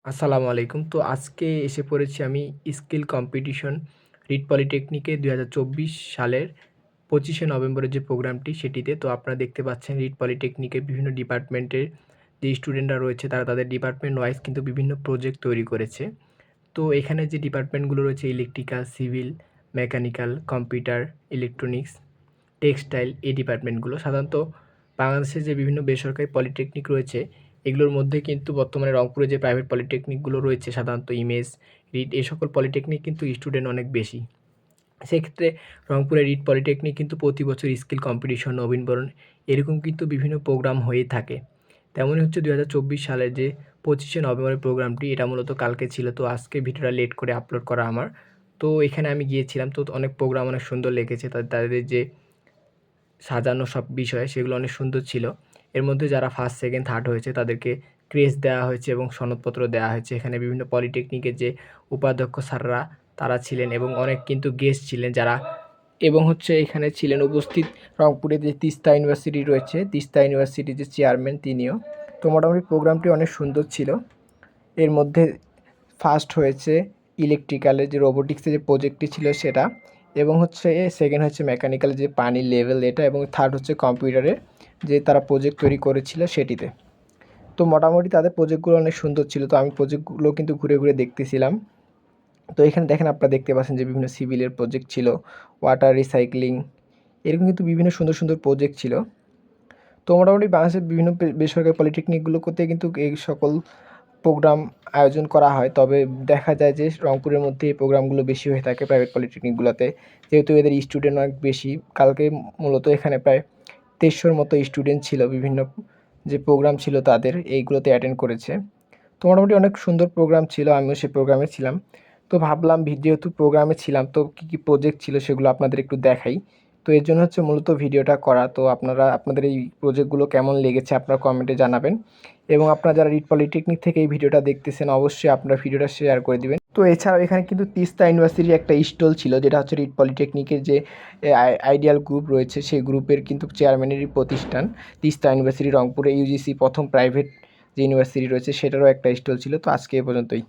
আসসালামু আলাইকুম। তো আজকে এসে পড়েছি আমি স্কিল কম্পিটিশন রিট পলিটেকনিকে ২০২৪ সালের ২৫শে নভেম্বরের যে প্রোগ্রামটি সেটিতে। তো আপনারা দেখতে পাচ্ছেন রিট পলিটেকনিকের বিভিন্ন ডিপার্টমেন্টের যে স্টুডেন্টরা রয়েছে তারা তাদের ডিপার্টমেন্ট ওয়াইজ কিন্তু বিভিন্ন প্রজেক্ট তৈরি করেছে। তো এখানে যে ডিপার্টমেন্টগুলো রয়েছে electrical, civil, mechanical, computer, electronics, textile এই ডিপার্টমেন্টগুলো সাধারণত বাংলাদেশে যে বিভিন্ন বেসরকারি পলিটেকনিক রয়েছে এগুলোর মধ্যে কিন্তু বর্তমানে রংপুরে যে প্রাইভেট পলিটেকনিকগুলো রয়েছে সাধারণত ইমেজ, রিট এই সকল পলিটেকনিক কিন্তু স্টুডেন্ট অনেক বেশি। সেক্ষেত্রে রংপুরের রিট পলিটেকনিক কিন্তু প্রতি বছর স্কিল কম্পিটিশন, নবীনবরণ এরকম কিন্তু বিভিন্ন প্রোগ্রাম হয়েই থাকে। তেমনই হচ্ছে ২০২৪ সালের যে ২৫শে নভেম্বরের প্রোগ্রামটি এটা মূলত কালকে ছিল। তো আজকে ভিডিওটা লেট করে আপলোড করা আমার। তো এখানে আমি গিয়েছিলাম, তো অনেক প্রোগ্রাম অনেক সুন্দর লেগেছে। তাদের যে সাজানো সব বিষয় সেগুলো অনেক সুন্দর ছিল। এর মধ্যে যারা ফার্স্ট, সেকেন্ড, থার্ড হয়েছে তাদেরকে ক্রেস্ট দেওয়া হয়েছে এবং সনদপত্র দেওয়া হয়েছে। এখানে বিভিন্ন পলিটেকনিকের যে উপাধ্যক্ষ স্যাররা তারা ছিলেন এবং অনেক কিন্তু গেস্ট ছিলেন যারা এবং হচ্ছে এখানে ছিলেন উপস্থিত রংপুরে যে তিস্তা ইউনিভার্সিটি রয়েছে, তিস্তা ইউনিভার্সিটির যে চেয়ারম্যান তিনিও। তো মোটামুটি প্রোগ্রামটি অনেক সুন্দর ছিল। এর মধ্যে ফার্স্ট হয়েছে ইলেকট্রিক্যালের যে রোবোটিক্সের যে প্রজেক্টটি ছিল সেটা, এবং হচ্ছে সেকেন্ড হচ্ছে মেকানিক্যালের যে পানির লেভেল এটা, এবং থার্ড হচ্ছে কম্পিউটারের যে তারা প্রজেক্ট তৈরি করেছিল সেটিতে। তো মোটামুটি তাদের প্রজেক্টগুলো অনেক সুন্দর ছিল। তো আমি প্রজেক্টগুলো কিন্তু ঘুরে ঘুরে দেখতেছিলাম। তো এখানে দেখেন, আপনারা দেখতে পাচ্ছেন যে বিভিন্ন সিভিলের প্রজেক্ট ছিল, ওয়াটার রিসাইক্লিং, এরকম কিন্তু বিভিন্ন সুন্দর সুন্দর প্রজেক্ট ছিল। তো মোটামুটি বাংলাদেশের বিভিন্ন বেসরকারি পলিটেকনিকগুলোতে কিন্তু এই সকল প্রোগ্রাম আয়োজন করা হয়। তবে দেখা যায় যে রংপুরের মধ্যে এই প্রোগ্রামগুলো বেশি হয়ে থাকে প্রাইভেট পলিটেকনিকগুলোতে, যেহেতু এদের স্টুডেন্ট অনেক বেশি। কালকে মূলত এখানে প্রায় ২৩০০-র মতো স্টুডেন্ট ছিল, বিভিন্ন যে প্রোগ্রাম ছিল তাদের এইগুলোতে অ্যাটেন্ড করেছে। তো মোটামুটি অনেক সুন্দর প্রোগ্রাম ছিল, আমিও সেই প্রোগ্রামে ছিলাম। তো ভাবলাম যেহেতু প্রোগ্রামে ছিলাম তো কী কী প্রজেক্ট ছিল সেগুলো আপনাদের একটু দেখাই। তো এর জন্য হচ্ছে মূলত ভিডিওটা করা। তো আপনারা আপনাদের এই প্রজেক্টগুলো কেমন লেগেছে আপনারা কমেন্টে জানাবেন, এবং আপনারা যারা রিট পলিটেকনিক থেকে এই ভিডিওটা দেখতেছেন অবশ্যই আপনারা ভিডিওটা শেয়ার করে দিবেন। তো এছাড়াও এখানে কিন্তু তিস্তা ইউনিভার্সিটির একটা স্টল ছিল, যেটা হচ্ছে রিট পলিটেকনিকের যে আইডিয়াল গ্রুপ রয়েছে সেই গ্রুপের কিন্তু চেয়ারম্যানেরই প্রতিষ্ঠান তিস্তা ইউনিভার্সিটি রংপুরে, ইউজিসি প্রথম প্রাইভেট যে ইউনিভার্সিটি রয়েছে সেটারও একটা স্টল ছিল। তো আজকে এ পর্যন্তই।